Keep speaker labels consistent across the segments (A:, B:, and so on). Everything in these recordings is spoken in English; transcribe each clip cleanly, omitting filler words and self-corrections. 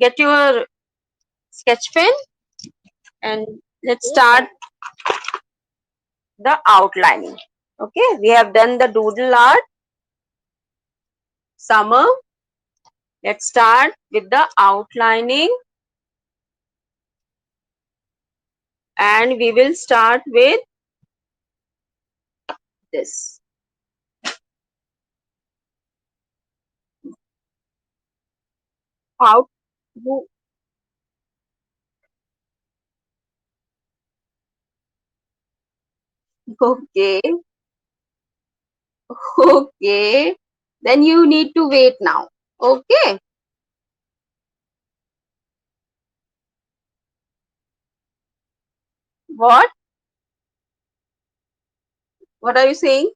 A: Get your sketch pen and let's start the outlining. Okay, we have done the doodle art, summer. Let's start with the outlining, and we will start with this. How you okay, okay. Then you need to wait now. Okay. What? What are you saying?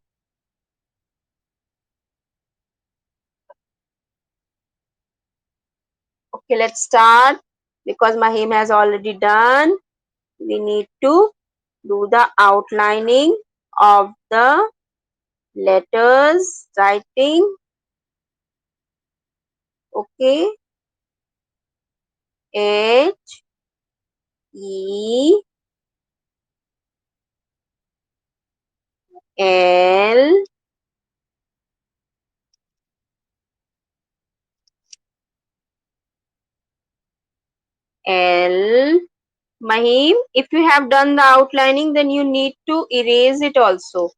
A: Okay, let's start because Mahim has already done. We need to do the outlining of the letters, writing. Okay, H E L L. Mahim, if you have done the outlining, then you need to erase it also.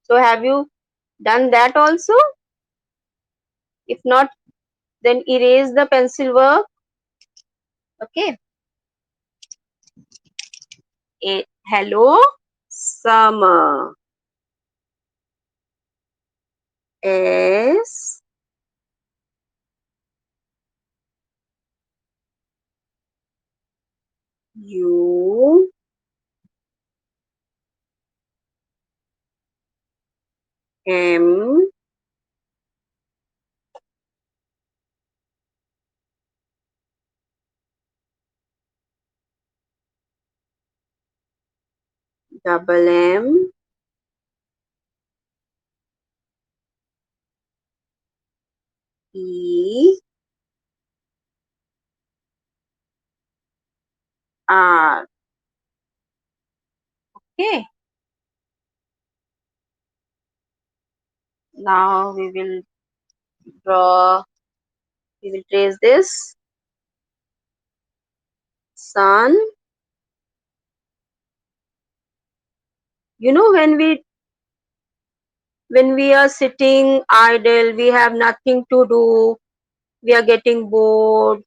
A: So have you done that also? If not, then erase the pencil work. Okay. Hello, summer. S U M double M E R. Okay. Now we will draw. We will trace this sun. You know, when we are sitting idle, we have nothing to do. We are getting bored.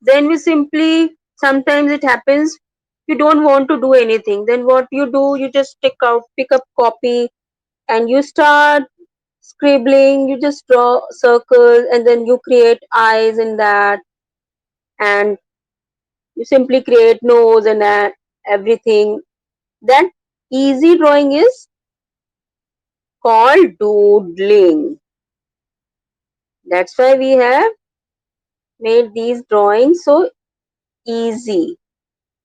A: Then we simply, sometimes it happens, you don't want to do anything. Then what you do, you just pick up copy and you start scribbling. You just draw circles and then you create eyes in that, and you simply create nose and that, everything. That easy drawing is called doodling. That's why we have made these drawings so easy,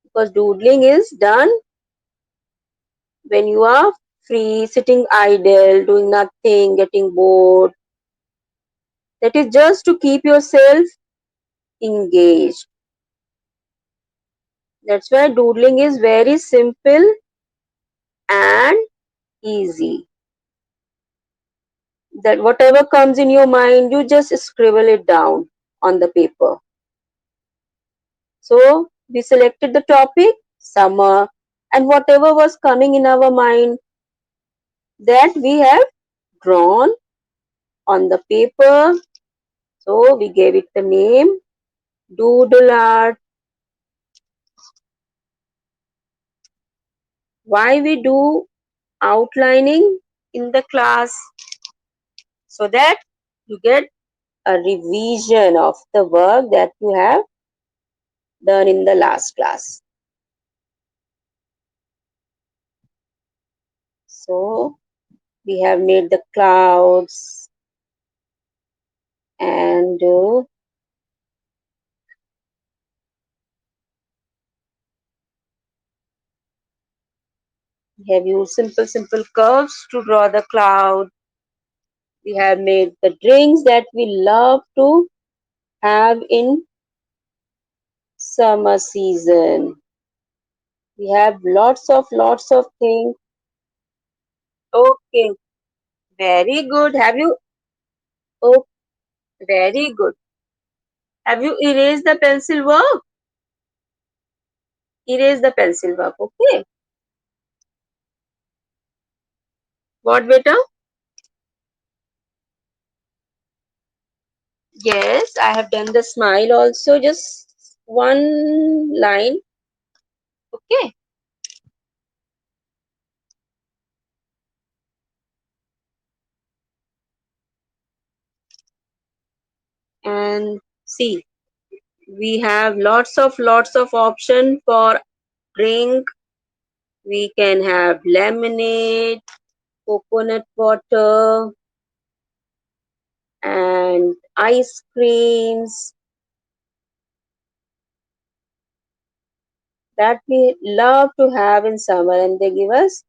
A: because doodling is done when you are free, sitting idle, doing nothing, getting bored. That is just to keep yourself engaged. That's why doodling is very simple and easy. That whatever comes in your mind, you just scribble it down on the paper. So we selected the topic, summer, and whatever was coming in our mind, that we have drawn on the paper. So we gave it the name doodle art. Why we do outlining in the class? So that you get a revision of the work that you have done in the last class. So we have made the clouds, and we have used simple curves to draw the cloud. We have made the drinks that we love to have in Summer season. We have lots of things. Okay, very good. Have you? Oh, very good. Have you erased the pencil work? Erase the pencil work. Okay. What, beta? Yes, I have done the smile also. Just one line. Okay. And see, we have lots of option for drink. We can have lemonade, coconut water, and ice creams that we love to have in summer, and they give us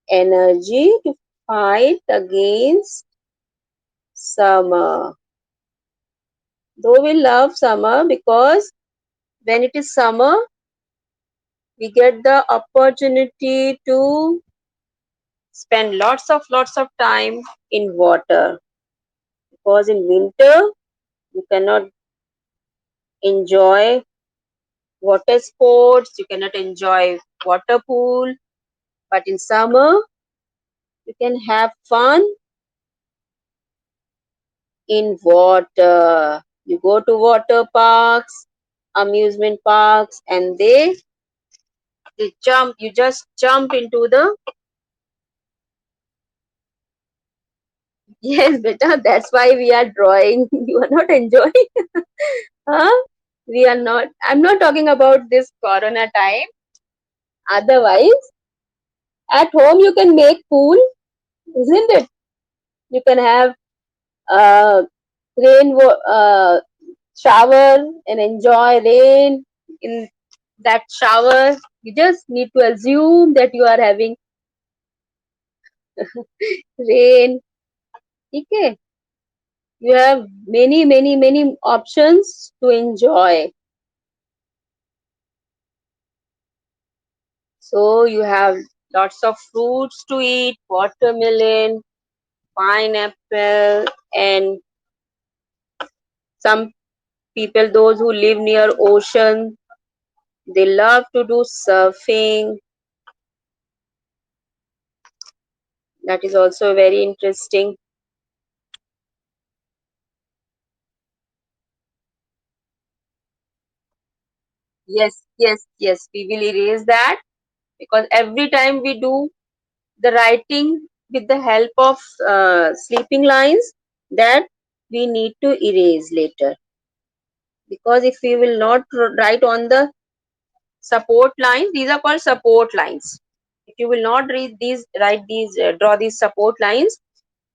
A: energy to fight against summer. Though we love summer because when it is summer, we get the opportunity to spend lots of time in water, because in winter you cannot enjoy water sports, you cannot enjoy water pool, but in summer you can have fun in water. You go to water parks, amusement parks, and they jump. You just jump into the yes, beta. That's why we are drawing. You are not enjoying, huh? We are not. I'm not talking about this Corona time. Otherwise, at home you can make pool, isn't it? You can have uh, shower and enjoy rain in that shower. You just need to assume that you are having rain. Okay, you have many options to enjoy. So you have lots of fruits to eat: watermelon, pineapple, and some people, those who live near ocean, they love to do surfing. That is also very interesting. Yes, we will erase that, because every time we do the writing with the help of sleeping lines, that we need to erase later, because if we will not write on the support lines, these are called support lines. If you will not write these, draw these support lines,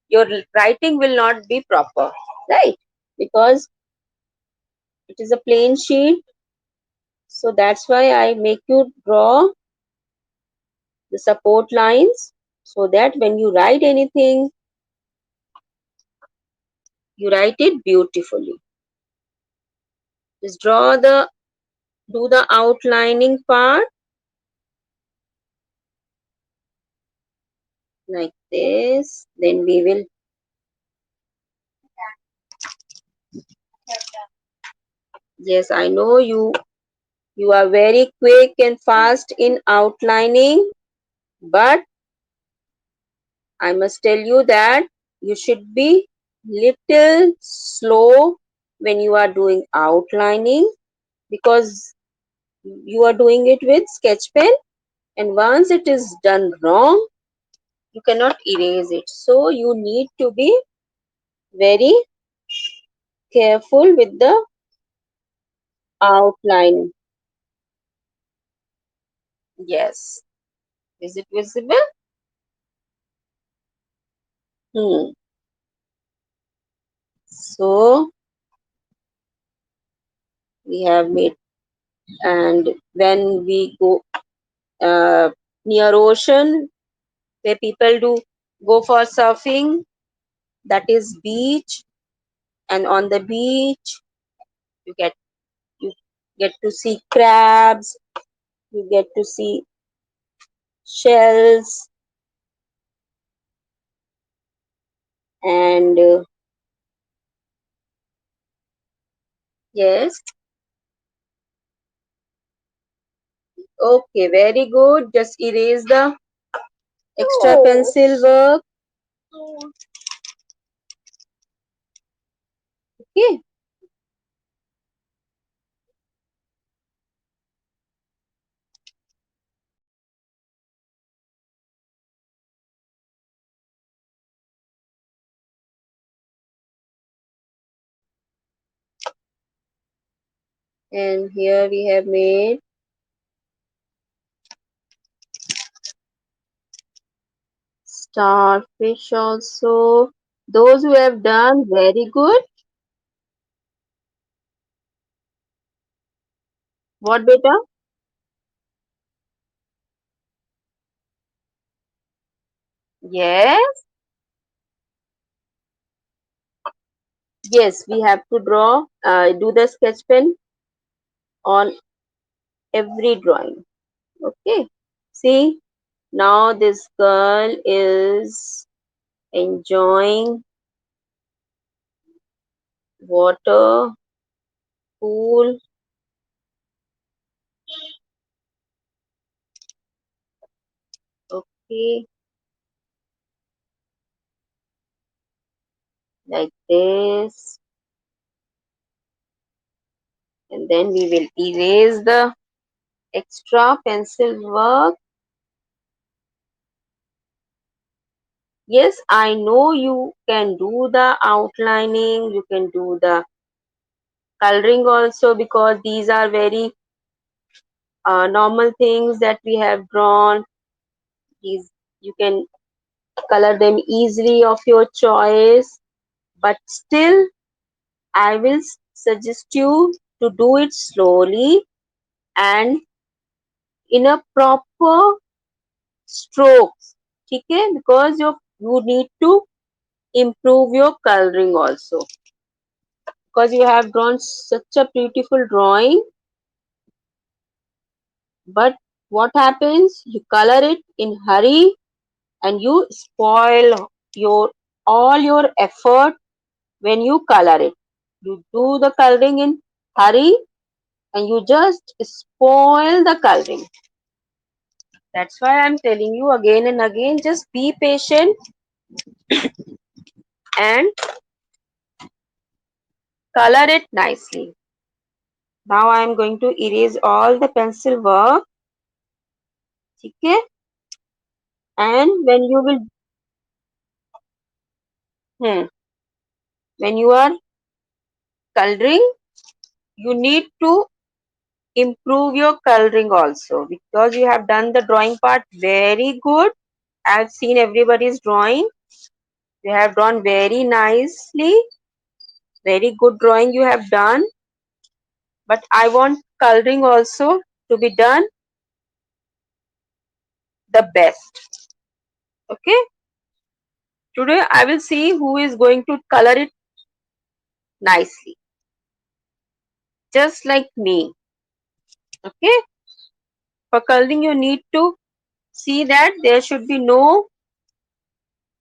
A: your writing will not be proper, right? Because it is a plain sheet, so that's why I make you draw the support lines, so that when you write anything, you write it beautifully. Just do the outlining part like this. Then we will, yes, I know you are very quick and fast in outlining, but I must tell you that you should be little slow when you are doing outlining, because you are doing it with sketch pen, and once it is done wrong, you cannot erase it. So you need to be very careful with the outline. Yes. Is it visible? Hmm. So we have made, and when we go near ocean, where people do go for surfing, that is beach, and on the beach you get, you get to see crabs, you get to see shells, and yes, okay, very good. Just erase the extra pencil work. Okay, and here we have made starfish also. Those who have done very good. What beta? Yes, yes, we have to draw, do the sketch pen on every drawing. Okay, see, now this girl is enjoying water, pool. Okay, like this, and then we will erase the extra pencil work. Yes, I know you can do the outlining, you can do the coloring also, because these are very normal things that we have drawn. These you can color them easily of your choice, but still I will suggest you to do it slowly and in a proper strokes. Okay, because you need to improve your coloring also, because you have drawn such a beautiful drawing, but what happens, you color it in hurry and you spoil your all your effort. When you color it, you do the coloring in hurry and you just spoil the coloring. That's why I'm telling you again and again, just be patient and color it nicely. Now I'm going to erase all the pencil work. Okay, and when you will hmm, when you are coloring, you need to improve your coloring also, because you have done the drawing part very good. I've seen everybody's drawing. You have drawn very nicely. Very good drawing you have done. But I want coloring also to be done the best. Okay. Today I will see who is going to color it nicely. Just like me. Okay. For coloring you need to see that there should be no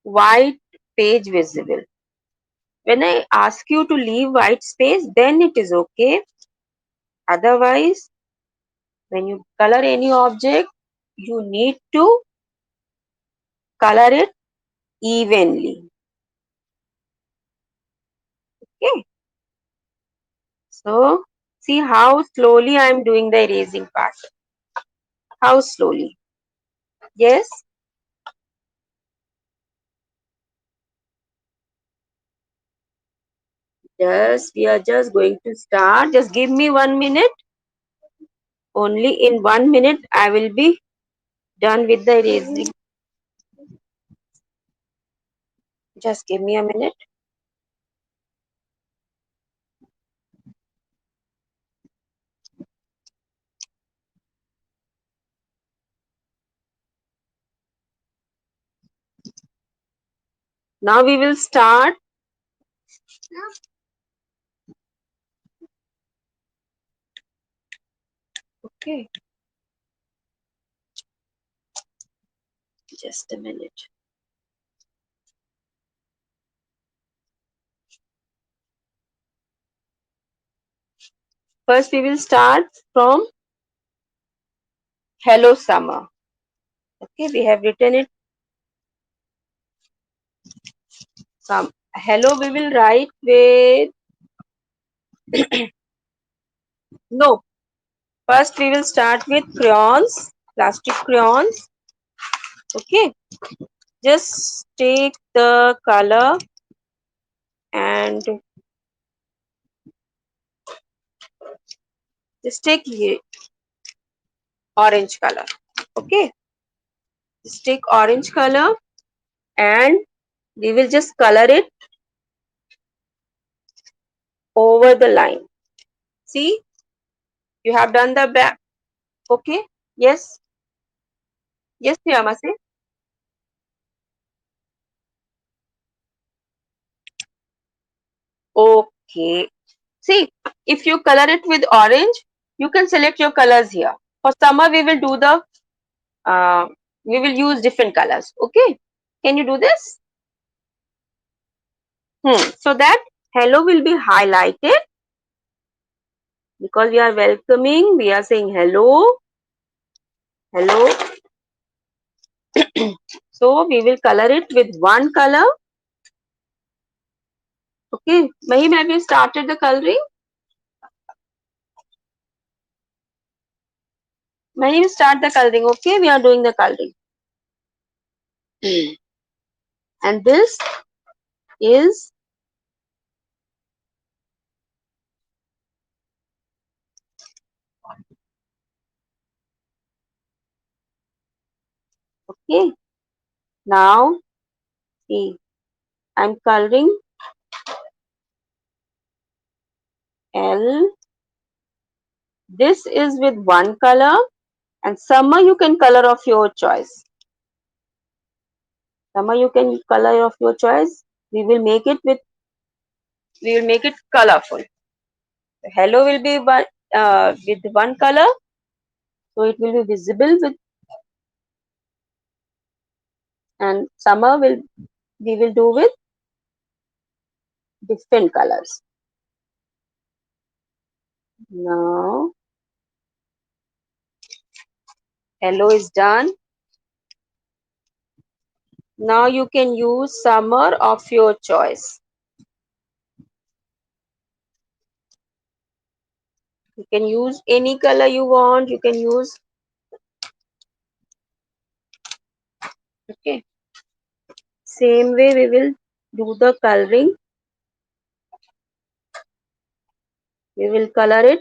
A: white page visible. When I ask you to leave white space, then it is okay. Otherwise, when you color any object, you need to color it evenly. Okay. So, see how slowly I am doing the erasing part. How slowly. Yes. Just we are just going to start. Just give me 1 minute. Only in 1 minute I will be done with the erasing. Just give me a minute. Now we will start Okay, just a minute. First, we will start from Hello Summer. Okay, we have written it. Some hello we will write with no. First, we will start with crayons, plastic crayons. Okay, just take the color and just take orange color. Okay, just take orange color and we will just color it over the line. See, you have done the back. Okay, yes, yes, Yamase. Okay, see, if you color it with orange, you can select your colors here. For summer, uh, we will use different colors. Okay, can you do this? So that hello will be highlighted because we are welcoming. We are saying hello, hello. So we will color it with one color. Okay, Mahim, have you started the coloring? Mahim, start the coloring. Okay, we are doing the coloring. And this is okay. Now see, I'm coloring L. This is with one color, and summer you can color of your choice. Summer you can color of your choice. We will make it with. We will make it colorful. Hello will be with one color, so it will be visible with, and summer will we will do with different colors. Now hello is done. Now you can use summer of your choice. You can use any color you want. You can use, okay. Same way we will do the coloring. We will color it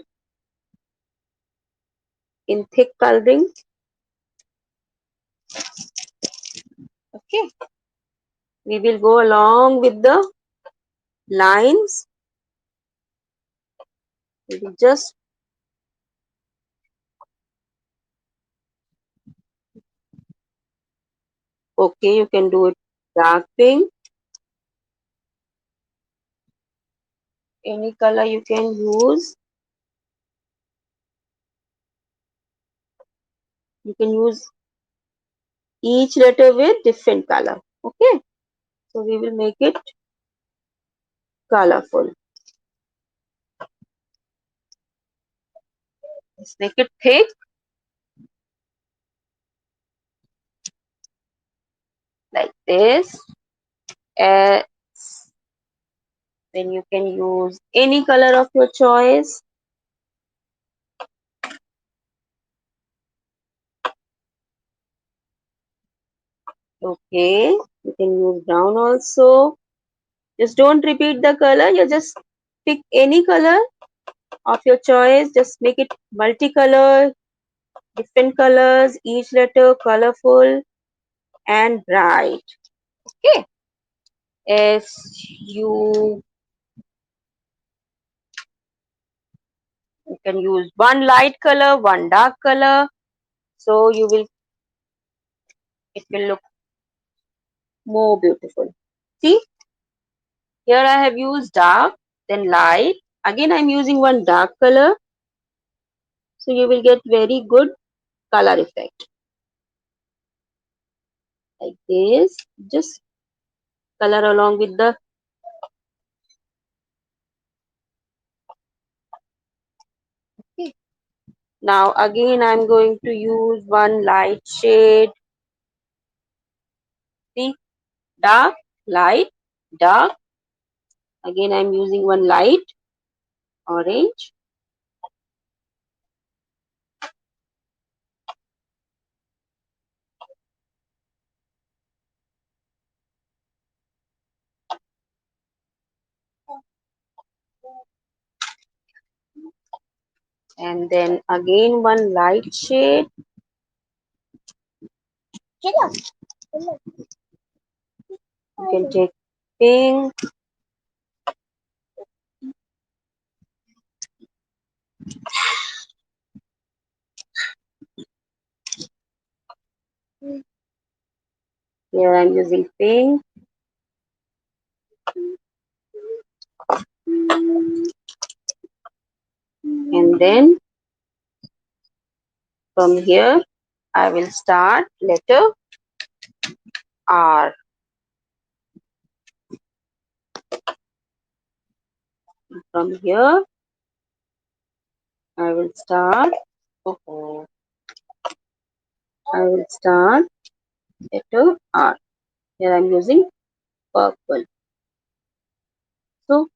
A: in thick coloring. Okay. We will go along with the lines. We will just okay. You can do it dark pink. Any color you can use. You can use each letter with different color. Okay. So we will make it colorful. Let's make it thick like this. Uh, then you can use any color of your choice. Okay, you can use brown also. Just don't repeat the color. You just pick any color of your choice. Just make it multicolor, different colors, each letter colorful and bright. Okay. If you can use one light color, one dark color. So it will look more beautiful. See, here I have used dark, then light. Again, I'm using one dark color. So you will get very good color effect like this. Just color along with the. Okay. Now again I'm going to use one light shade. See, dark, light, dark. Again I'm using one light orange. And then again one light shade. You can take pink. Here I'm using pink. And then from here I will start letter R. From here I will start. Oh, I will start letter R. Here I'm using purple. So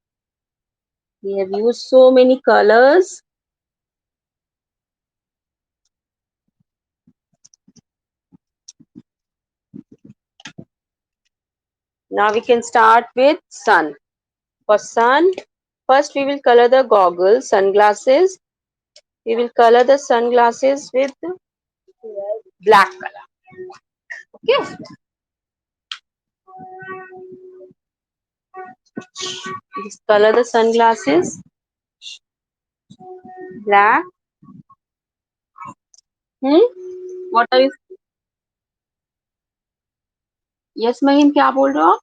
A: we have used so many colors. Now we can start with sun. For sun, first we will color the goggles, sunglasses. We will color the sunglasses with black color. Okay. Just color the sunglasses black. Hmm? What are you? Yes, Mahim, क्या बोल रहे हो?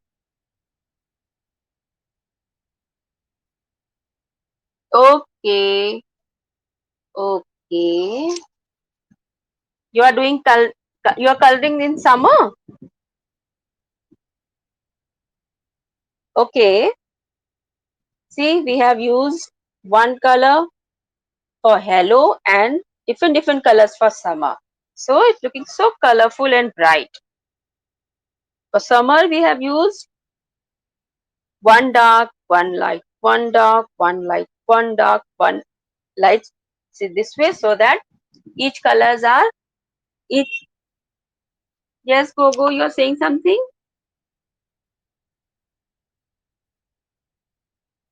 A: Okay. Okay. You are doing you are coloring in summer? Okay. See, we have used one color for yellow and different colors for summer. So it's looking so colorful and bright. For summer, we have used one dark, one light, one dark, one light, one dark, one light. See this way so that each colors are each. Yes, Gogo, you're saying something?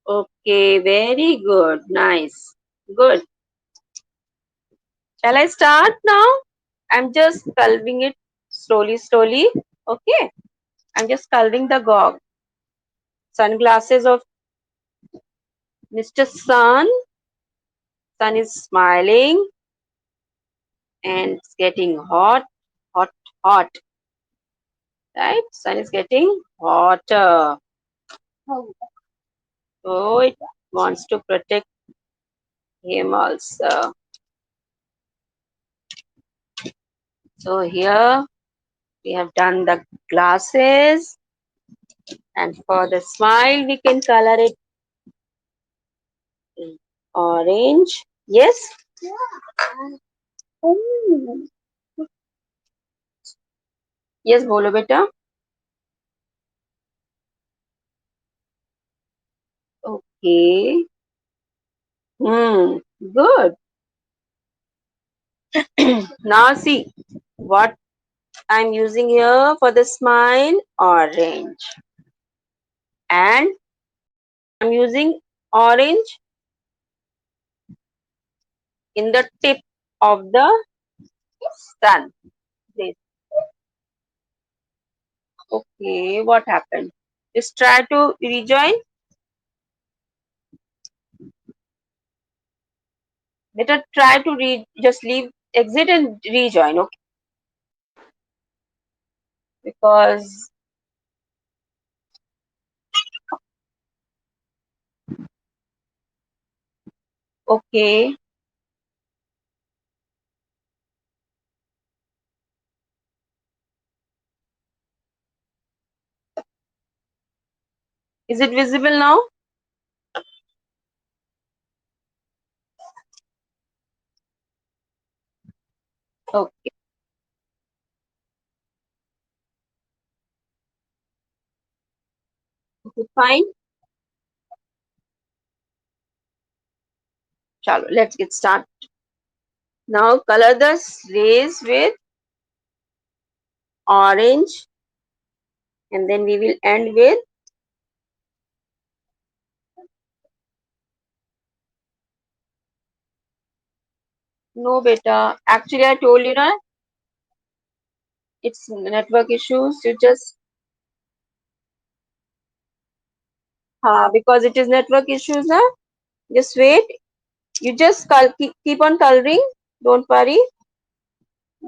A: Okay, very good. Nice. Good. Shall I start now? I'm just coloring it slowly. Okay. I'm just coloring the sunglasses of Mr. Sun. Sun is smiling and it's getting hot, hot. Right? Sun is getting hotter. So it wants to protect him also. So here we have done the glasses, and for the smile we can color it in orange. Yes? Yes, bolo beta. Okay. Good. Now see what I'm using here for the smile, orange. And I'm using orange in the tip of the sun. This. Okay, what happened? Just try to rejoin. Better try to just leave, exit and rejoin. Okay, because okay, Is it visible now? Okay, is it fine? Chalo, let's get started. Now color the rays with orange, and then we will end with no beta. Actually, I told you na, it's network issues. You just because it is network issues na. Just wait. You just keep on coloring. Don't worry.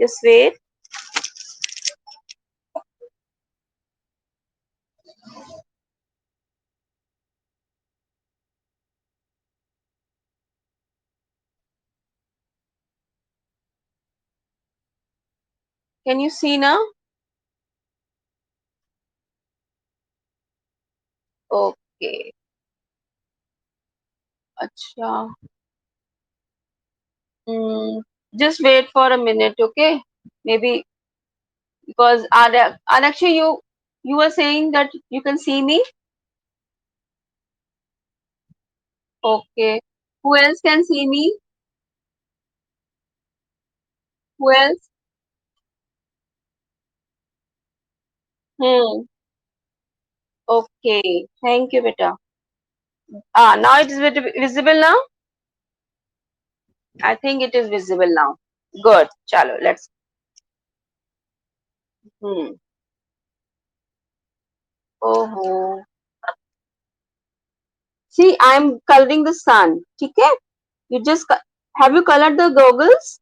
A: Just wait. Can you see now? Okay. Acha. Mm, just wait for a minute, okay? Maybe because actually you were saying that you can see me. Okay. Who else can see me? Who else? Hmm. Okay. Thank you, beta. Now it is visible now. I think it is visible now. Good. Chalo. Let's. Hmm. Oh. See, I'm coloring the sun. Okay. You just have you colored the goggles?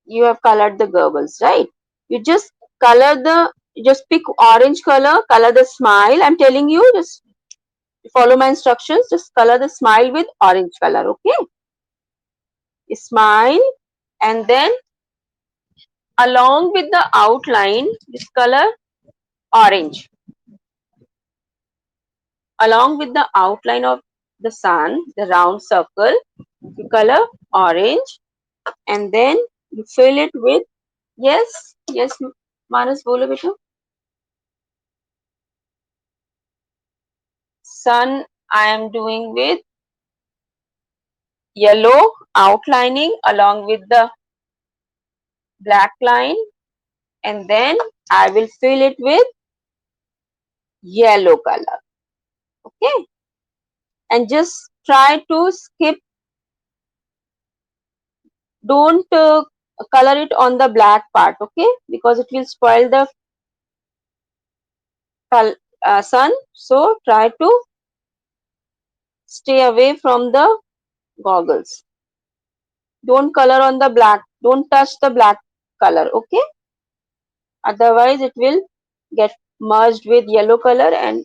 A: You have colored the goggles, right? You just color the. Just pick orange color. Color the smile. I'm telling you. Just follow my instructions. Just color the smile with orange color. Okay. Smile, and then along with the outline, this color orange. Along with the outline of the sun, the round circle, you color orange, and then you fill it with yes, Manas bolo beta. Sun I am doing with yellow outlining along with the black line, and then I will fill it with yellow color. Okay, and just try to skip, don't color it on the black part, okay, because it will spoil the sun. So try to stay away from the goggles. Don't color on the black, don't touch the black color, okay, otherwise it will get merged with yellow color and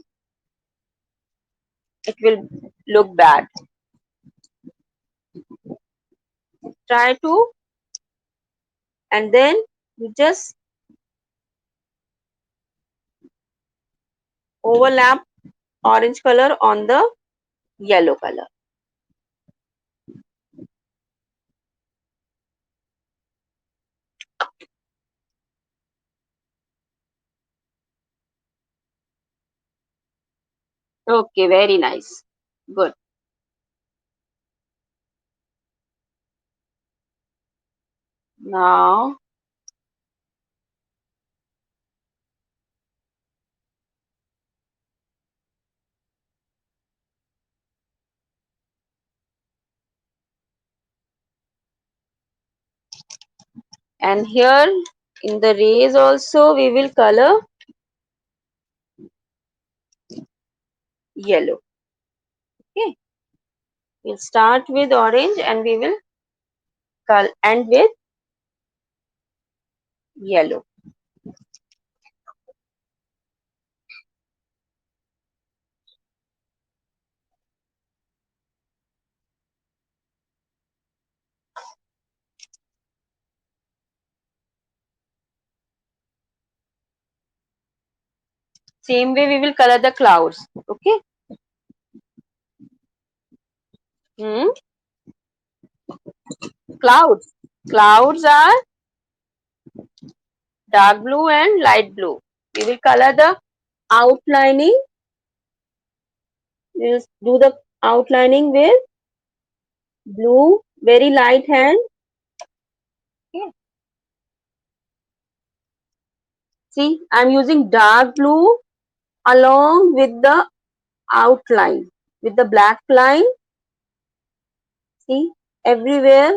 A: it will look bad. Try to, and then you just overlap orange color on the yellow color. Okay, very nice. Good. Now, and here in the rays also we will color yellow. Okay, we'll start with orange and we will end with yellow. same way we will color the clouds. Okay. Hmm. Clouds. Clouds are dark blue and light blue. We will color the outlining. We will do the outlining with blue, very light hand. Okay. See, I'm using dark blue along with the outline, with the black line. See, everywhere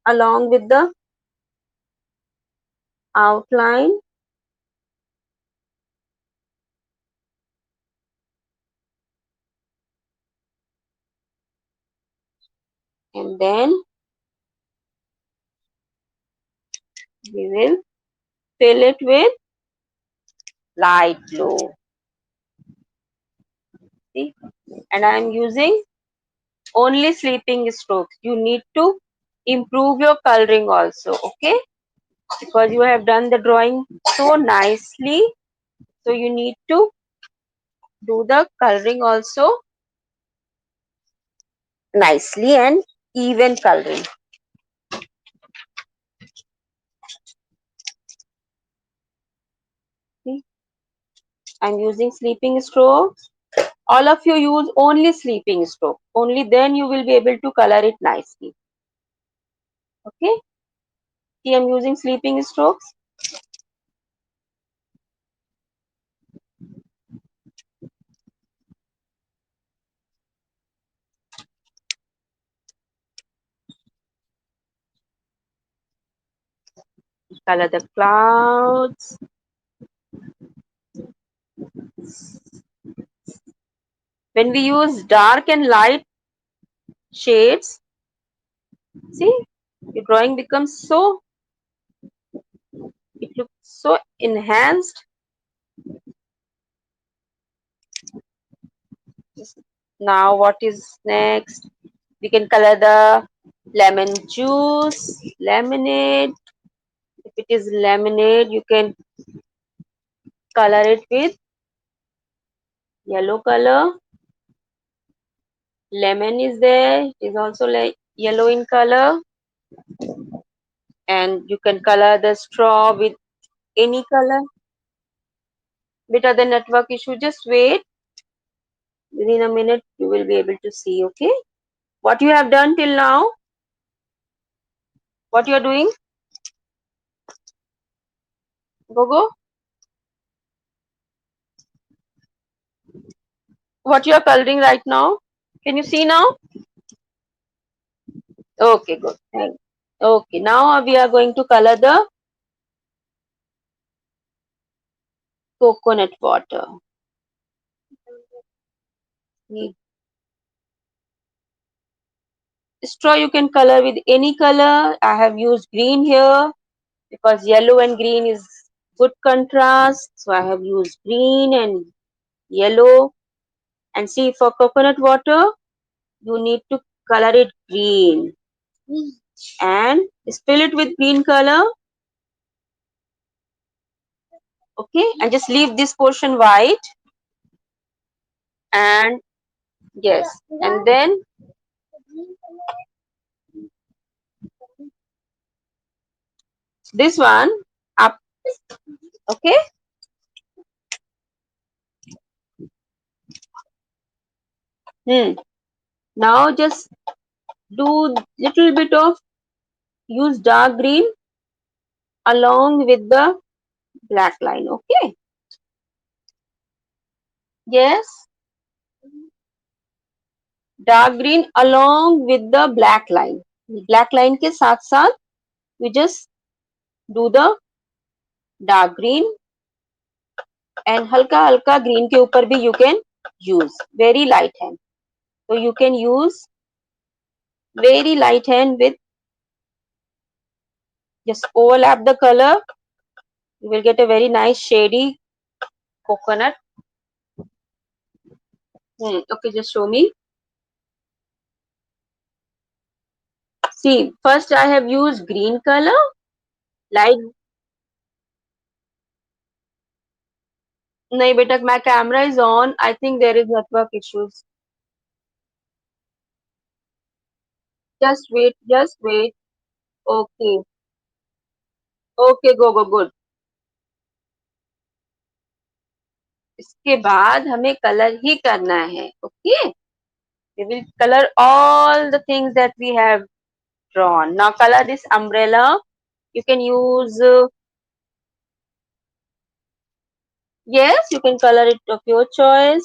A: along with the outline, and then we will fill it with light blue. See, and I am using only sleeping strokes. You need to improve your coloring also, okay? Because you have done the drawing so nicely, so you need to do the coloring also nicely and even coloring. See, I'm using sleeping strokes. All of you use only sleeping stroke. Only then you will be able to color it nicely. Okay? See, I'm using sleeping strokes. Color the clouds. When we use dark and light shades, see, the drawing becomes so, it looks so enhanced. Now what is next? We can color the lemon juice, lemonade. If it is lemonade, you can color it with yellow color. Lemon is there, it is also like yellow in color. And you can color the straw with any color. Bit of the network issue, just wait. Within a minute, you will be able to see, okay? What you have done till now, what you are doing, Gogo? What you are coloring right now? Can you see now? Okay, good. Thank you. Okay, now we are going to color the coconut water. Straw you can color with any color. I have used green here because yellow and green is good contrast. So I have used green and yellow. And see, for coconut water, you need to color it green and spill it with green color. Okay, and just leave this portion white. And yes, and then this one up. Okay. Now just do little bit of use dark green along with the black line. Okay. Yes, dark green along with the black line. Black line के साथ साथ we just do the dark green and हल्का हल्का green के ऊपर भी you can use very light hand. So you can use very light hand with just overlap the color. You will get a very nice shady coconut. Okay, just show me. See, first I have used green color, light. नहीं बेटा, my camera is on. I think there is network issues. Just wait, just wait. Okay, okay, go, good. इसके बाद हमें colour ही करना है. Okay, we will color all the things that we have drawn. Now color this umbrella. You can use, yes, you can color it of your choice.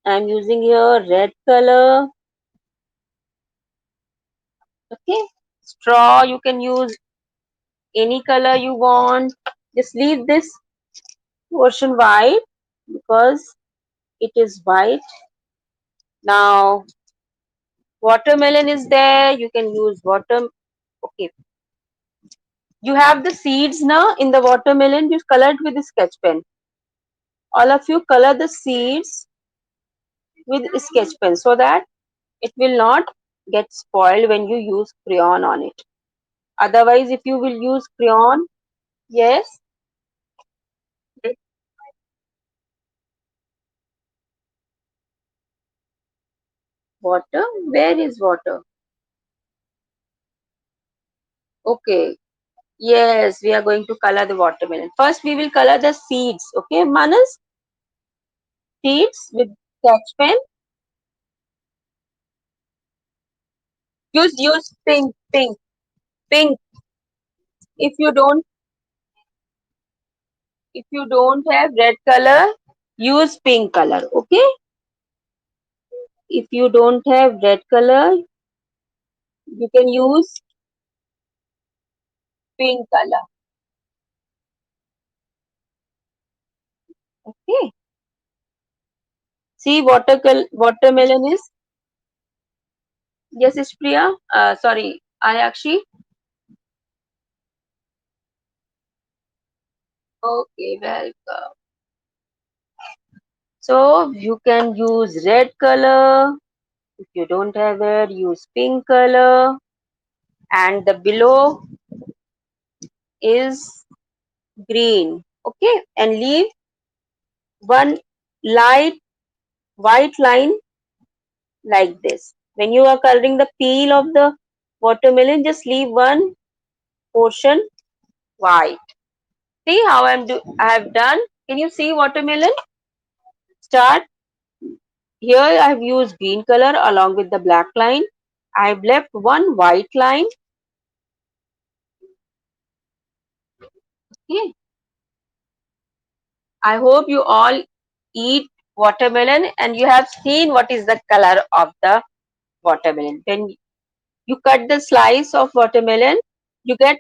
A: I'm using here red color. Okay, straw, you can use any color you want. Just leave this portion white because it is white. Now watermelon is there, you can use water. Okay, you have the seeds now in the watermelon, you color it with the sketch pen. All of you color the seeds with sketch pen so that it will not get spoiled when you use crayon on it. Otherwise, if you will use crayon, yes, water, where is water? Okay, yes, we are going to color the watermelon. First, we will color the seeds. Okay, Manas, seeds with sketch pen. Use pink. If you don't if you don't have red color, use pink color. Okay. If you don't have red color, you can use pink color. Okay. See, watermelon is, yes, it's Priya. Sorry, Ayakshi. Okay, welcome. So you can use red color. If you don't have it, use pink color. And the below is green. Okay, and leave one light white line like this. When you are coloring the peel of the watermelon, just leave one portion white. See how I have done. Can you see watermelon? Start here. I have used green color along with the black line. I have left one white line. Okay. I hope you all eat watermelon and you have seen what is the color of the watermelon. When you cut the slice of watermelon, you get,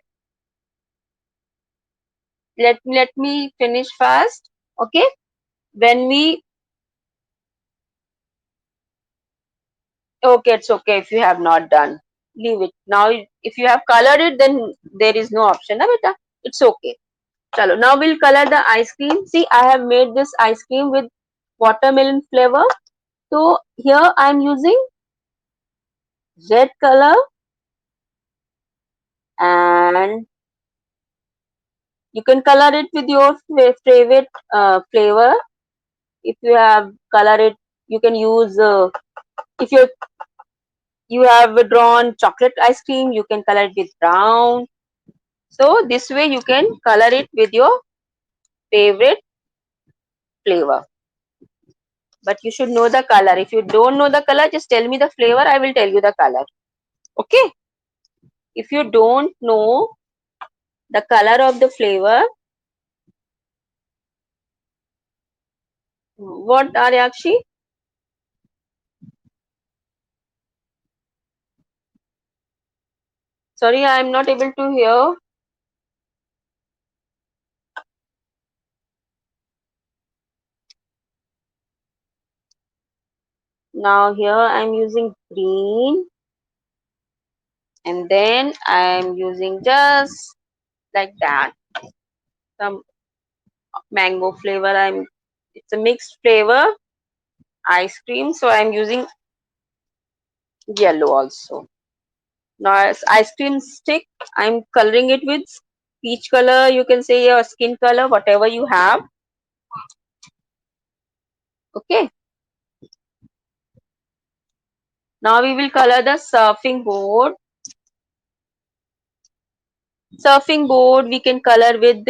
A: let me finish first. Okay. When we, okay, it's okay if you have not done. Leave it. Now if you have colored it, then there is no option. Na beta? It's okay. Chalo. Now we'll color the ice cream. See, I have made this ice cream with watermelon flavor. So here I am using red color and you can color it with your favorite flavor. If you have color it, you can use, if you have drawn chocolate ice cream, you can color it with brown. So this way you can color it with your favorite flavor. But you should know the color. If you don't know the color, just tell me the flavor, I will tell you the color. Okay. If you don't know the color of the flavor, what, Aryakshi? Sorry, I am not able to hear. Now here I am using green and then I am using just like that some mango flavor. It's a mixed flavor ice cream, so I am using yellow also. Now as ice cream stick, I'm coloring it with peach color, you can say, your skin color, whatever you have. Okay. Now we will color the surfing board. Surfing board we can color with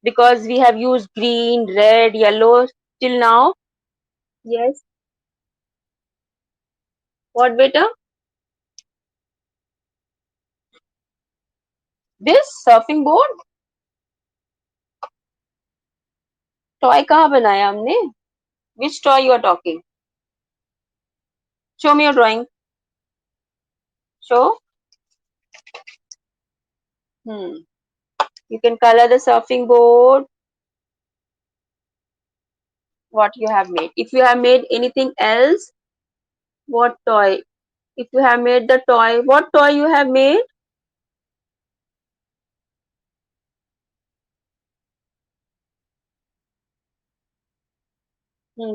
A: because we have used green, red, yellow till now. Yes. What better? This surfing board toy कहाँ बनाया हमने? Which toy you are talking? Show me your drawing. Show. Hmm. You can color the surfing board. What you have made. If you have made anything else, what toy? If you have made the toy, what toy you have made?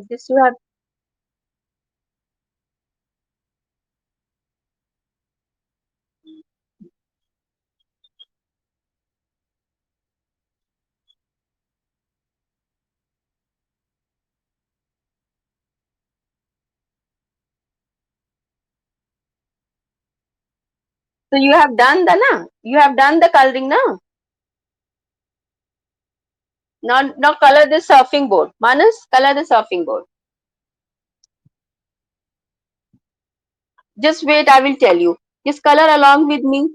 A: This you have. So you have done the na? You have done the coloring na? Now color the surfing board. Manas, color the surfing board. Just wait, I will tell you. Just color along with me.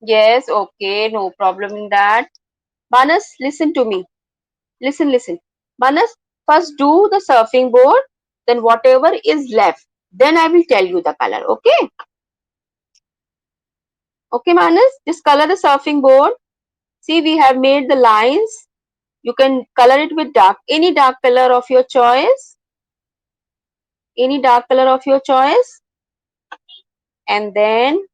A: Yes, okay, no problem in that. Manas, listen to me. Listen. Manas, first do the surfing board, then whatever is left, then I will tell you the color. Okay? Okay, Manas, just color the surfing board. See, we have made the lines. You can color it with any dark color of your choice. Any dark color of your choice. And then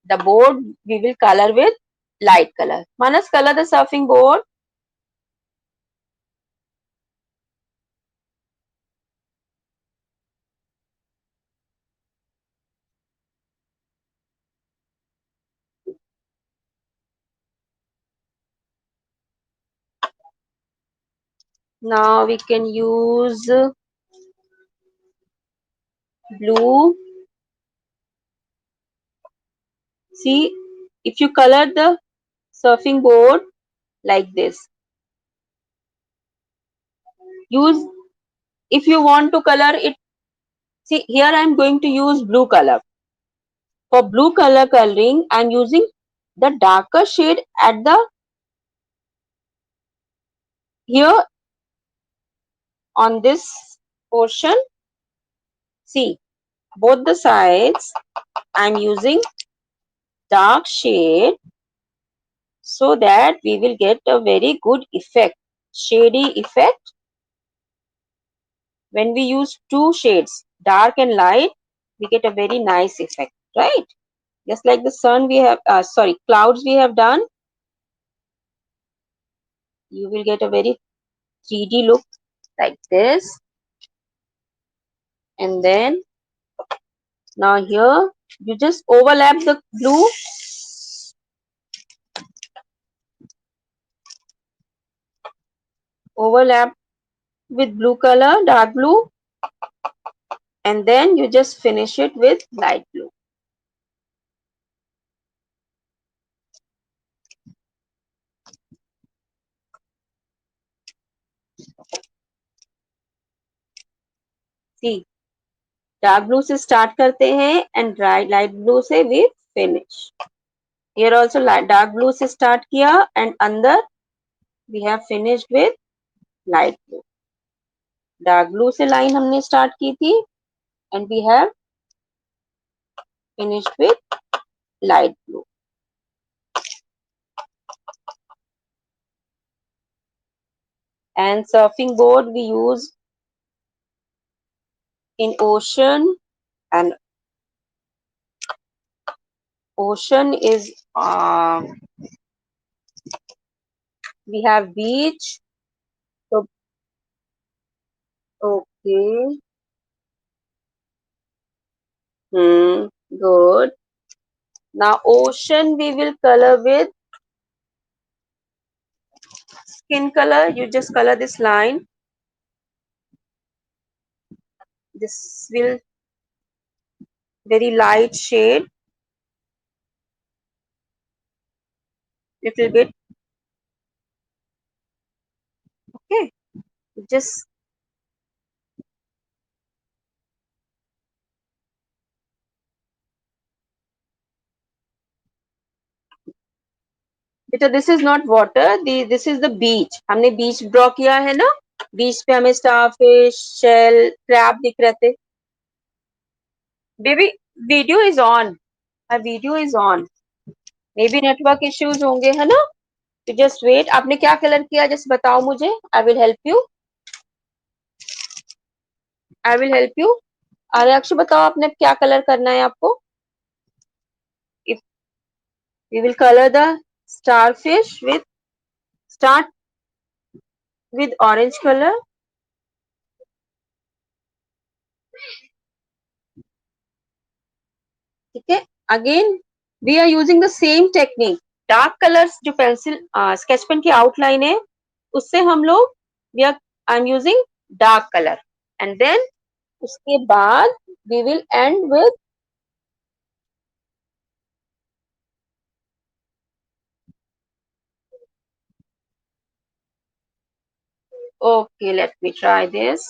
A: the board we will color with light color. Manas, color the surfing board. Now we can use blue. See, if you color the surfing board like this, use, if you want to color it, see here I am going to use blue color. For blue color coloring, I am using the darker shade at the here on this portion. See, both the sides I am using dark shade so that we will get a very good effect, shady effect. When we use two shades, dark and light, we get a very nice effect, right? Just like the sun we have, clouds we have done, you will get a very 3D look like this. And then now here, you just overlap the blue, overlap with blue color, dark blue, and then you just finish it with light blue. See, dark blue से start करते हैं and light blue से we finish. Here also dark blue से start किया and अंदर we have finished with light blue. Dark blue से line हमने start की थी and we have finished with light blue. And surfing board we use in ocean, and ocean is we have beach. So okay, good. Now ocean we will color with skin color, you just color this line. This will very light shade, little bit. Okay, just बेटा this is not water, this is the beach. हमने बीच draw किया है ना, बीच पे हमें starfish, shell, crab दिख रहे थे. Baby video is on, video is on. May be network issues होंगे है ना, तो जस्ट वेट. आपने क्या कलर किया जस्ट बताओ मुझे, I will help you, I will help you. Aryaksh बताओ आपने क्या कलर करना है आपको. If we will colour the starfish with start with orange color. ठीक है, again we are using the same technique. Dark colours जो पेंसिल स्केच पेन की आउटलाइन है उससे हम लोग we are I am using dark colour and then उसके बाद we will and with okay let me try this.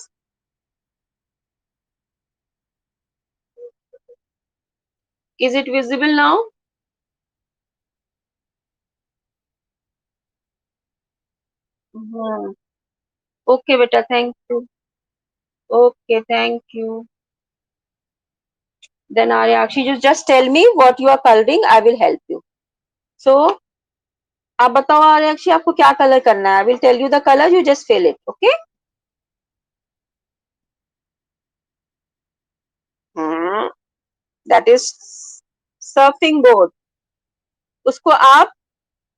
A: Is it visible now. Okay बेटा thank you. Okay thank you. Then Aryakshi, you just tell me what you are coloring. I will help you. So, आप बताओ आर्यक्षी आपको क्या colour करना है. I will tell you the colour, you just fill it. Okay. That is surfing board. उसको आप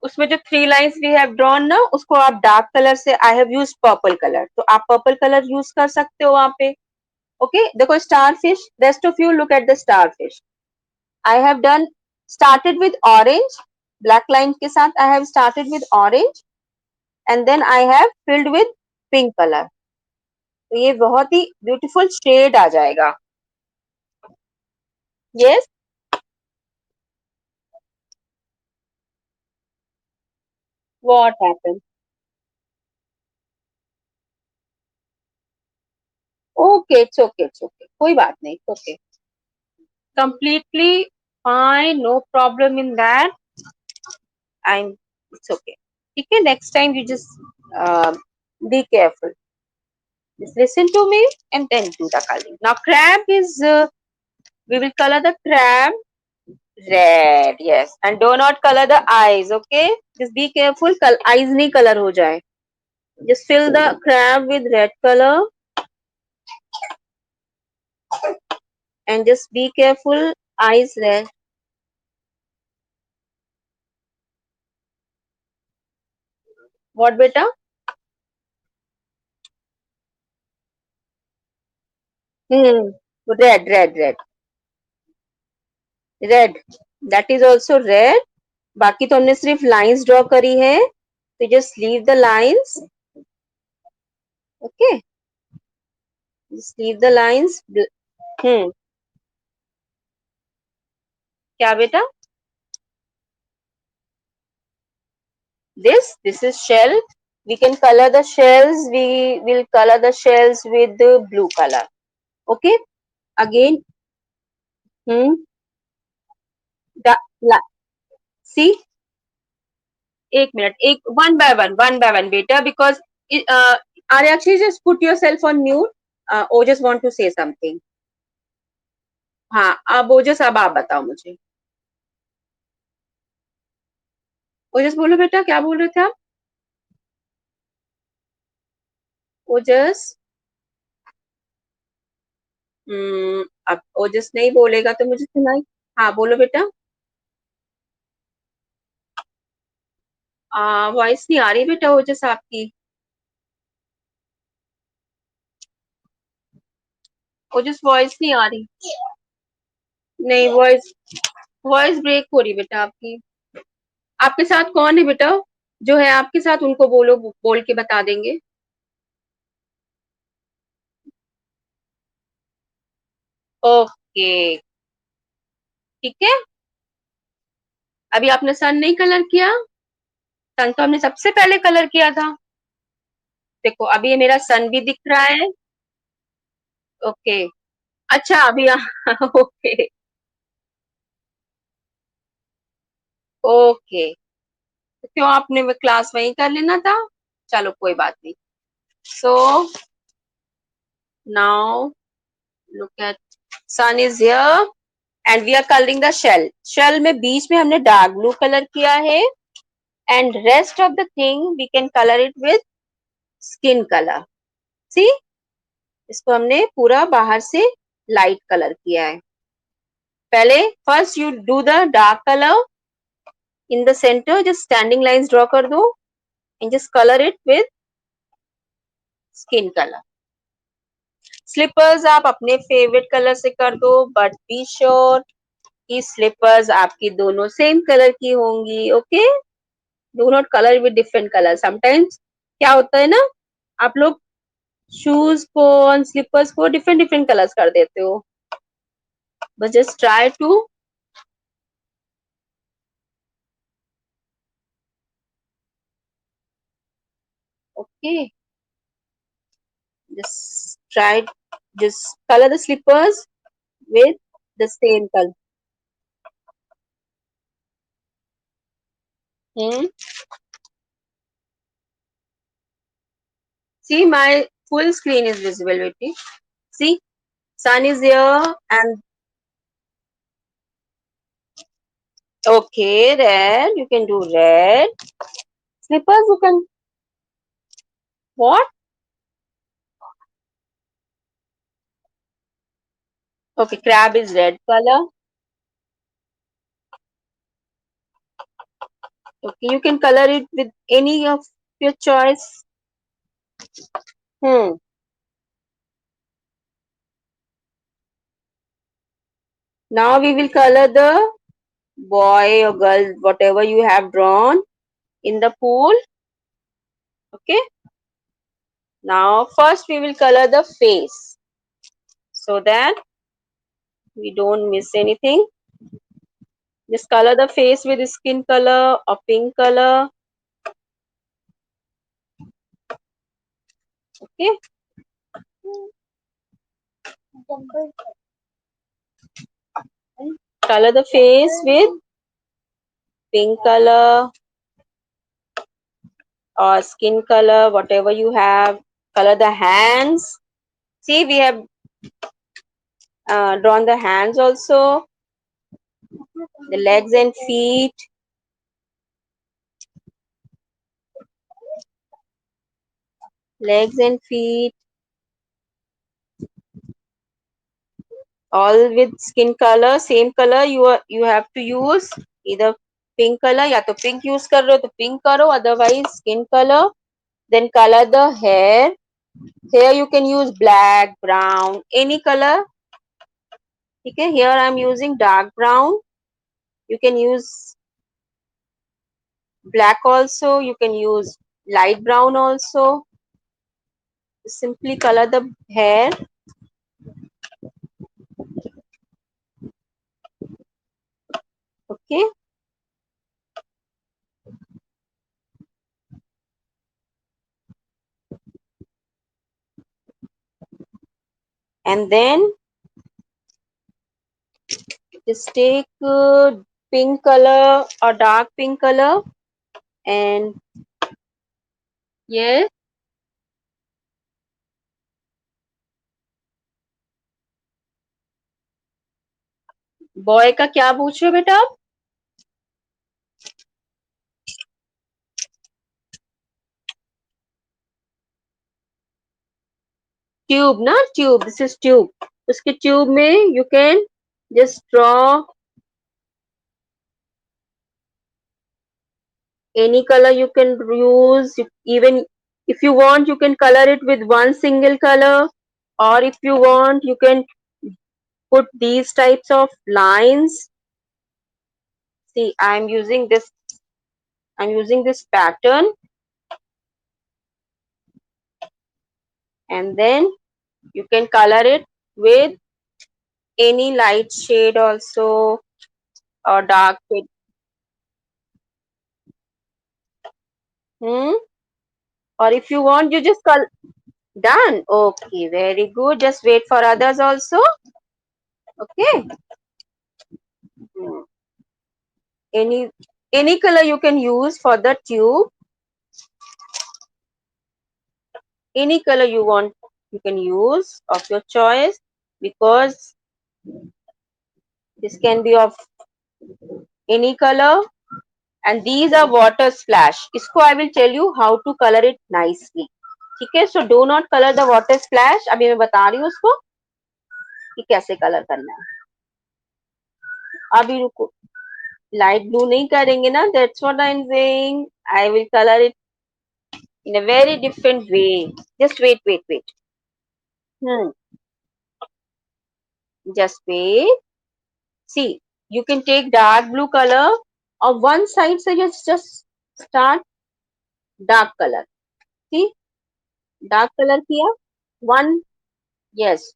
A: उसमें जो three lines we have drawn ना उसको आप डार्क कलर से, I have use purple colour, तो आप पर्पल कलर यूज कर सकते हो वहां पे. ओके देखो star fish, rest of you look at the star fish. I have done started with orange, black line के साथ I have started with orange and then I have filled with pink colour. तो ये बहुत ही beautiful shade आ जाएगा. Yes. What happened. Okay it's okay, it's okay, कोई बात नहीं. Okay completely fine, no problem in that. I'm it's okay. ठीक है, next time you just uh, be careful. Just listen to me and then do the coloring. Now crab is we will color the crab red. Yes, and do not color the eyes. Okay, just be careful. Eyes नहीं color हो जाए. Just fill the crab with red color and just be careful. Eyes red. What beta? Hmm. Red, red, red, red. That is also red. बाकी तो हमने सिर्फ lines draw करी है, तो just leave the lines. Okay just leave the lines. Hmm. क्या बेटा. this is shell. We can color the shells, we will color the shells with the blue color. Okay again. hmm the, see एक minute, एक one by one बेटा, because Aryaksha just put yourself on mute. Ojas want to say something. हाँ अब ओजस अब आप बताओ मुझे. ओजस बोलो बेटा, क्या बोल रहे थे आप. ओजस. अब ओजस नहीं बोलेगा तो मुझे सुनाई. हाँ बोलो बेटा. वॉइस नहीं आ रही बेटा ओजस आपकी. ओजस वॉइस नहीं आ रही. नहीं वॉइस, वॉइस ब्रेक हो रही बेटा आपकी. आपके साथ कौन है बेटा. जो है आपके साथ उनको बोलो, बोल के बता देंगे। ओके, ठीक है। अभी आपने सन नहीं कलर किया? सन तो हमने सबसे पहले कलर किया था। देखो अभी ये मेरा सन भी दिख रहा है। ओके। अच्छा अभी ओके। ओके, तो क्यों आपने वो क्लास वहीं कर लेना था। चलो कोई बात नहीं। So now look at, sun is here and we are colouring the shell. Shell में बीच में हमने डार्क ब्लू कलर किया है, and rest of the thing we can colour it with skin colour. See, इसको हमने पूरा बाहर से लाइट कलर किया है। पहले first you do the dark colour in the centre, just standing lines draw कर दो and just colour it with skin colour. Slippers आप अपने फेवरेट कलर से कर दो, बट बी श्योर कि स्लीपर्स आपकी दोनों सेम कलर की होंगी। Okay, do not colour with different colour. Sometimes क्या होता है ना, आप लोग शूज को और स्लीपर्स को डिफरेंट डिफरेंट कलर्स कर देते हो, but just try to. Okay, just try, just color the slippers with the same color. Hmm. See, my full screen is visible with it. See, sun is here and okay, red. You can do red. Slippers, you can what? Okay, crab is red color. Okay, you can color it with any of your choice. Hmm. Now we will color the boy or girl, whatever you have drawn in the pool. Okay. Now first we will color the face so that we don't miss anything. Just color the face with skin color or pink color. Okay. Color the face with pink color or skin color, whatever you have. Color the hands. See, we have drawn the hands also, the legs and feet, legs and feet, all with skin color, same color. You have to use either pink color, या तो pink use कर रहे हो तो pink करो, otherwise skin color. Then color the hair. Here you can use black, brown, any color. Okay, here I am using dark brown. You can use black also. You can use light brown also. Simply color the hair. Okay. And then just take pink color or dark pink color, and yes, boy का क्या पूछ रहे हो बेटा आप? Tube ना, tube, this is tube. उसके tube में you can just draw any color. You can use, even if you want you can color it with one single color, or if you want you can put these types of lines. See, I'm using this I'm using this pattern, and then you can color it with any light shade also, or dark shade. Hmm? Or if you want, you just color. Done. Okay, very good. Just wait for others also. Okay. Hmm. Any any color you can use for the tube. Any color you want, you can use of your choice, because this can be of any color. And these are water splash. इसको I will tell you how to color it nicely. ठीक है, so do not color the water splash. अभी मैं बता रही हूँ उसको कि कैसे कलर करना है. अभी रुको, लाइट ब्लू नहीं करेंगे ना, that's what I'm saying. I will color it in a very different way. Just wait. Hmm. Just wait. See, you can take dark blue color on one side, so just start dark color. See, dark color किया. One, yes,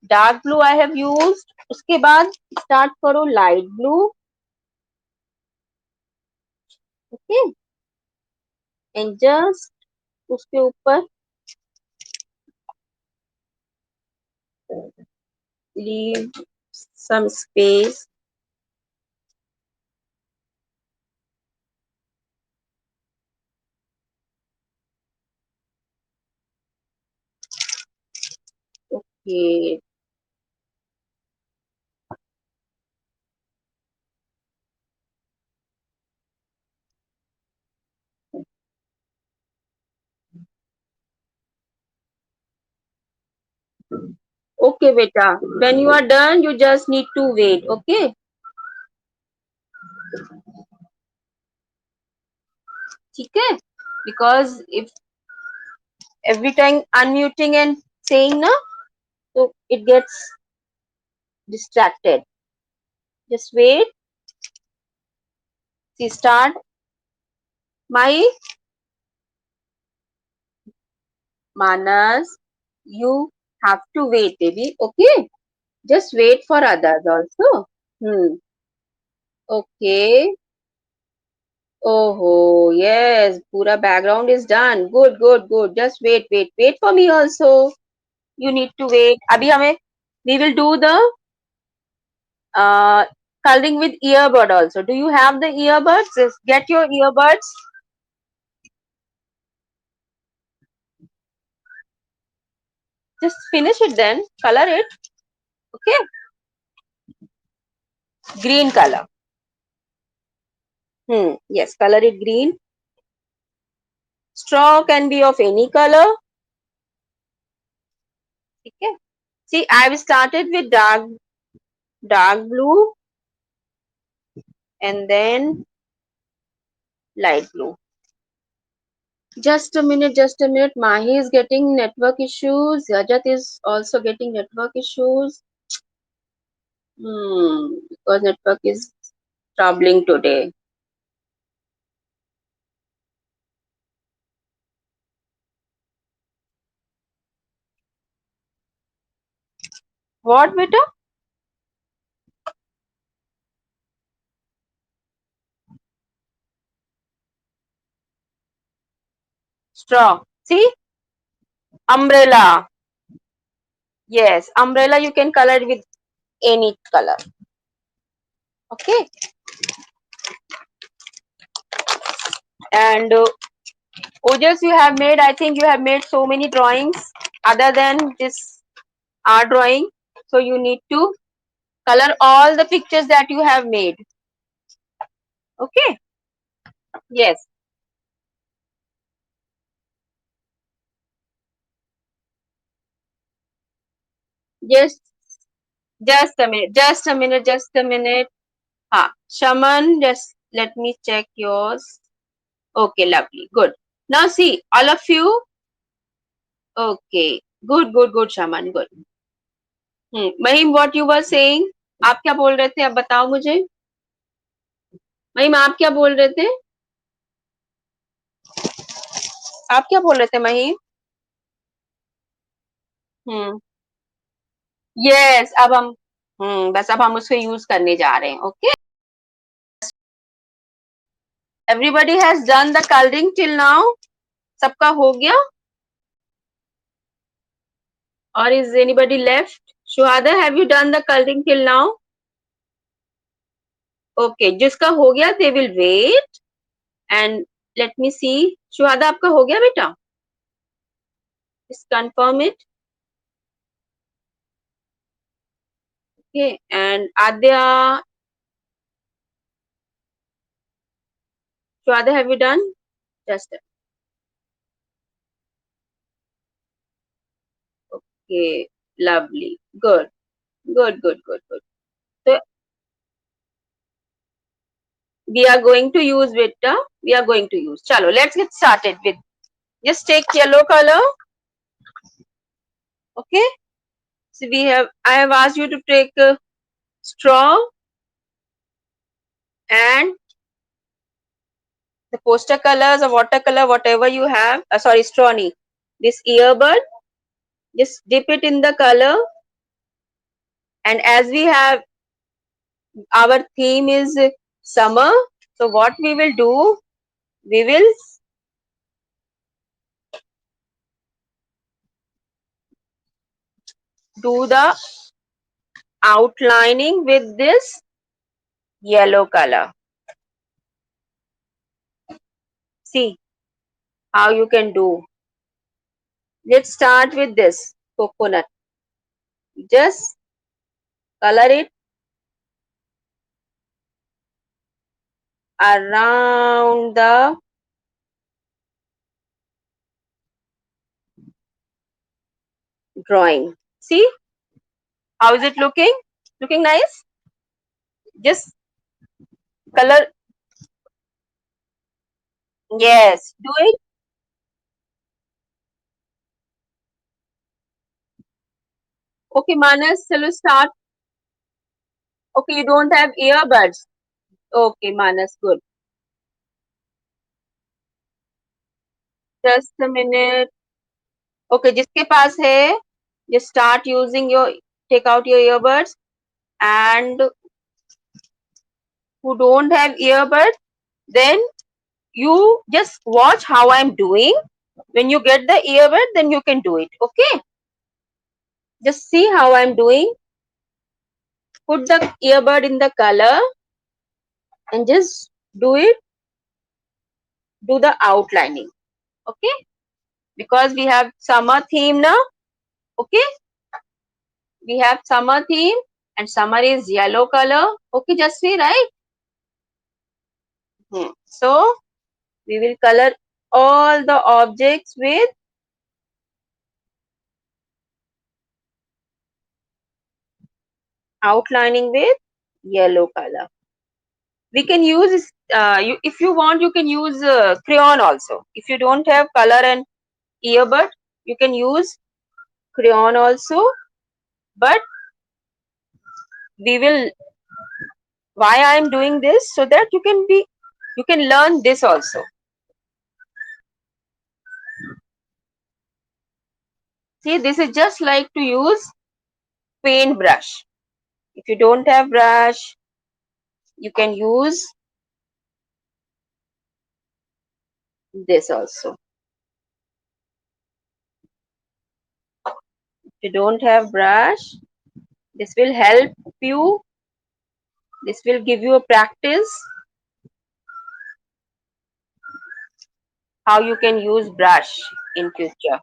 A: dark blue I have used. उसके बाद start करो light blue. Okay, and just उसके ऊपर leave some space. Okay. Okay, beta. When you are done, you just need to wait. Okay. ठीक है? Because if every time unmuting and saying na, so it gets distracted. Just wait. See, start. My Manas, you have to wait, baby. Okay. Just wait for others also. Hmm. Okay. Oh, yes. Pura background is done. Good. Just wait for me also. You need to wait. Abhi hame, we will do the uh, coloring with earbud also. Do you have the earbuds? Just get your earbuds. Just finish it then. Color it. Okay. Green color. Yes, color it green. Straw can be of any color. Okay. See, I've started with dark blue and then light blue. Just a minute. Mahi is getting network issues. Rajat is also getting network issues. Because network is troubling today. What, beta? Straw. See? Umbrella. Yes, umbrella you can color with any color. Okay. And Ojas, you have made, I think you have made so many drawings other than this art drawing. So you need to color all the pictures that you have made. Okay. Yes. Just just a minute. Shaman, just let me check yours. Okay, lovely. Good. Now see, all of you. Okay. Good, Shaman. Good. Mahim, what you were saying? आप क्या बोल रहे थे? अब बताओ मुझे. महिम, आप क्या बोल रहे थे? आप क्या बोल रहे थे महीम? हम्म। यस, अब हम बस अब हम उसको यूज करने जा रहे हैं. Okay. Everybody has done the colouring till now. सबका हो गया? और is anybody left? Shuhada, have you done the colouring till now? Okay, जिसका हो गया they will wait and let me see. Shuhada, आपका हो गया बेटा? Just confirm it. Okay. And Adya, Shwada, have you done? Just okay. Lovely. Good. Good. Good. Good. Good. So we are going to use Vita. We are going to use. Chalo, let's get started with. Just take yellow color. Okay. So we have. I have asked you to take straw and the poster colors or watercolor, whatever you have. Sorry, straw. Nahi. This earbud. Just dip it in the color. And as we have, our theme is summer. So what we will do, we will do the outlining with this yellow color. See how you can do. Let's start with this coconut. Just color it around the drawing. See how is it looking? Looking nice? Just color. Yes, do it. Okay, Manas, shall start? Okay, you don't have earbuds. Okay, Manas, good. Just a minute. Okay, जिसके पास है, just start using your, take out your earbuds, and who don't have earbuds, then you just watch how I'm doing. When you get the earbud, then you can do it. Okay, just see how I'm doing. Put the earbud in the color and just do it, do the outlining. Okay, because we have summer theme now. Okay, we have summer theme and summer is yellow color. Okay, just see, right? So we will color all the objects with outlining with yellow color. We can use if you want, you can use crayon also. If you don't have color and earbud, you can use crayon also. But we will, why I am doing this, so that you can learn this also. See, this is just like to use paint brush. If you don't have brush, you can use this also. If you don't have brush, this will help you. This will give you a practice how you can use brush in future.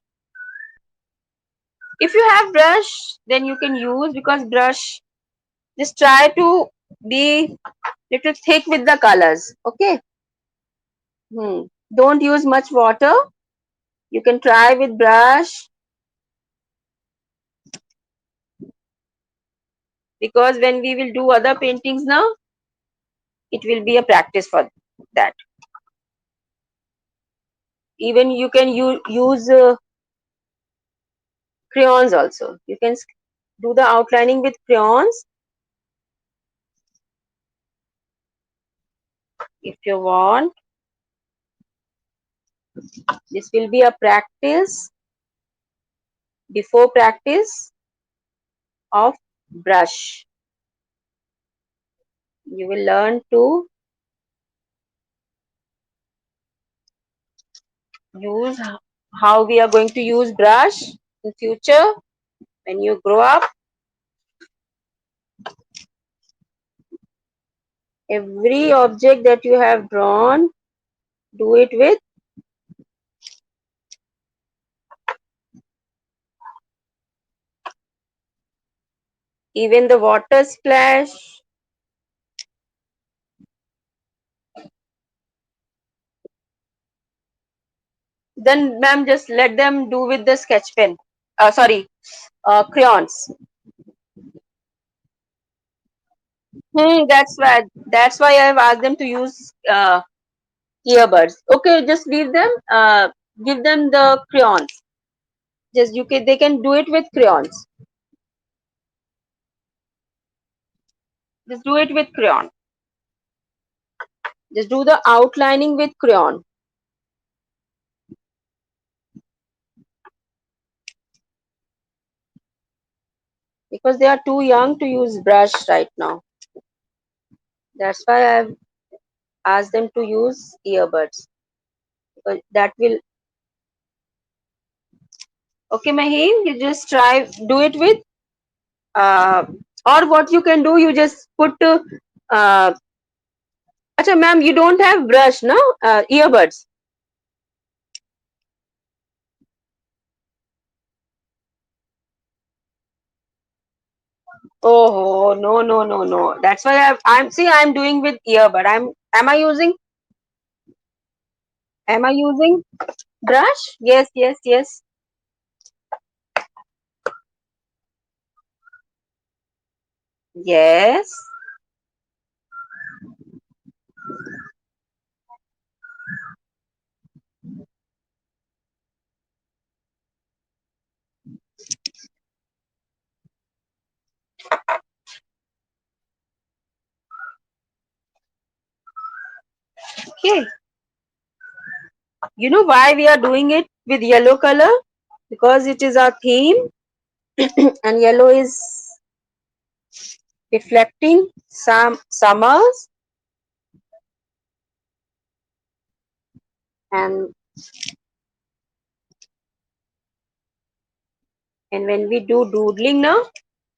A: If you have brush, then you can use, because brush, just try to be little thick with the colors. Okay. Don't use much water. You can try with brush, because when we will do other paintings now, it will be a practice for that. Even you can use crayons also. You can do the outlining with crayons if you want. This will be a practice before practice of brush. You will learn to use how we are going to use brush in future when you grow up. Every object that you have drawn, do it with even the water splash. Then, ma'am, just let them do with the sketch pen. Sorry, crayons. That's why. That's why I've asked them to use earbuds. Okay, just leave them. Give them the crayons. Just you can. They can do it with crayons. Just do it with crayon. Just do the outlining with crayon because they are too young to use brush right now. That's why I've asked them to use earbuds because that will. Okay, Mahim, you just try do it with uh, or what you can do, you just put acha ma'am, you don't have brush, no? Earbuds. Oh no, no, no, no. That's why I'm see I'm doing with earbud. Am I using brush? Yes, yes, yes. Yes. Okay. You know why we are doing it with yellow color? Because it is our theme and yellow is reflecting some summers and when we do doodling now,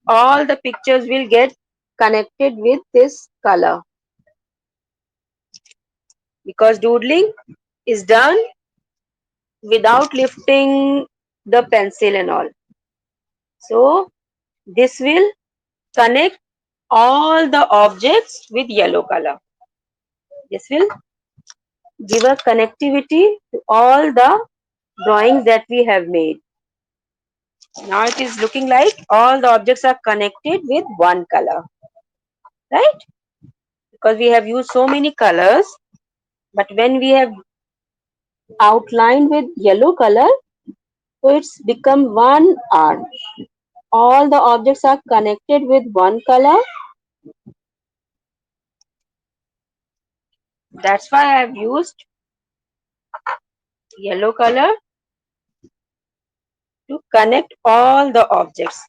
A: all the pictures will get connected with this color because doodling is done without lifting the pencil and all. So this will connect all the objects with yellow color. This will give a connectivity to all the drawings that we have made. Now it is looking like all the objects are connected with one color, right? Because we have used so many colors, but when we have outlined with yellow color, so it's become one art. All the objects are connected with one color. That's why I have used yellow color to connect all the objects.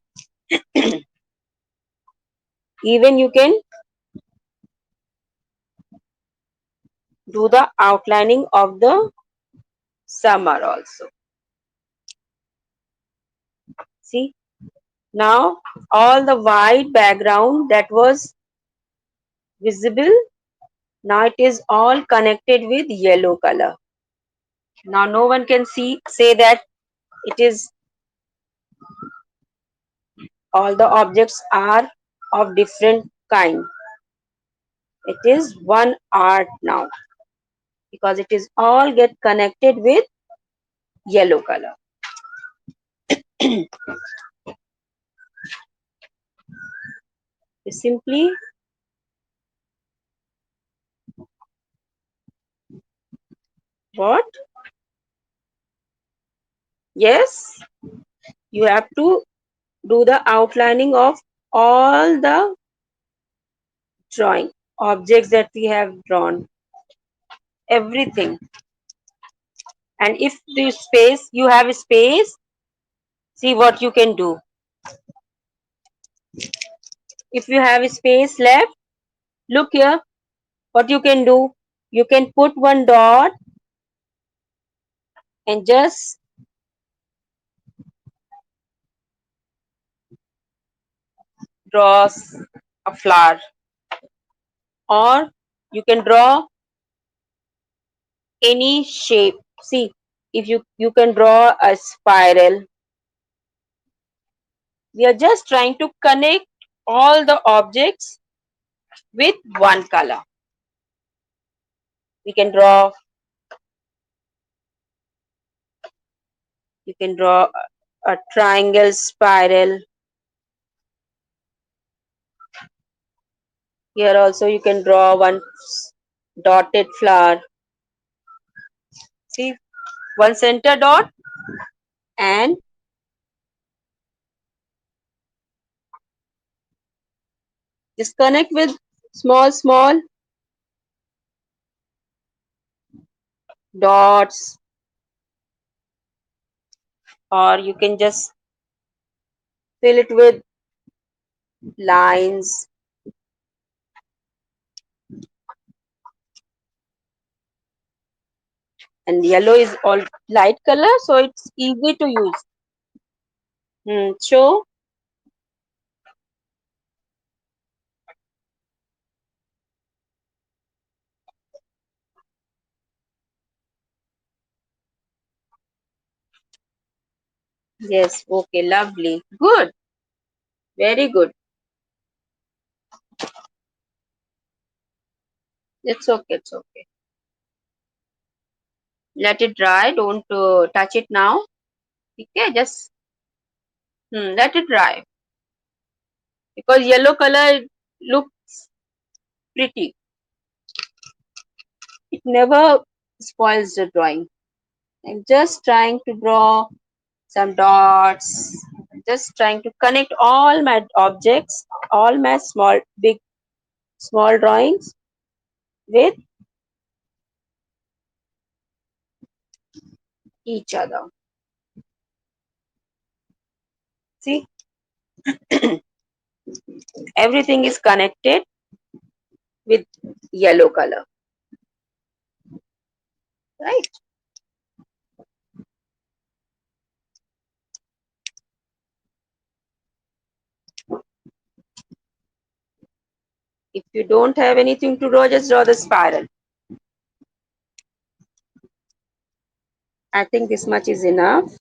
A: Even you can do the outlining of the summer also. See, now all the white background that was visible, now it is all connected with yellow color. Now no one can say that it is all the objects are of different kind. It is one art now because it is all get connected with yellow color. You simply what? Yes, you have to do the outlining of all the drawing objects that we have drawn. Everything. And if the space, you have a space, see what you can do. If you have a space left, look here, what you can do. You can put one dot and just draw a flower, or you can draw any shape. See, if you can draw a spiral. We are just trying to connect all the objects with one color. We can draw, you can draw a triangle spiral. Here also you can draw one dotted flower. See, one center dot, and just connect with small dots, or you can just fill it with lines. And yellow is all light color, so it's easy to use. So yes, okay, lovely, good, very good. It's okay, it's okay. Let it dry. Don't touch it now. Okay, just let it dry, because yellow color looks pretty. It never spoils the drawing. I'm just trying to draw some dots. Just trying to connect all my objects, all my small drawings with each other. See, everything is connected with yellow color, right? If you don't have anything to draw, just draw the spiral. I think this much is enough.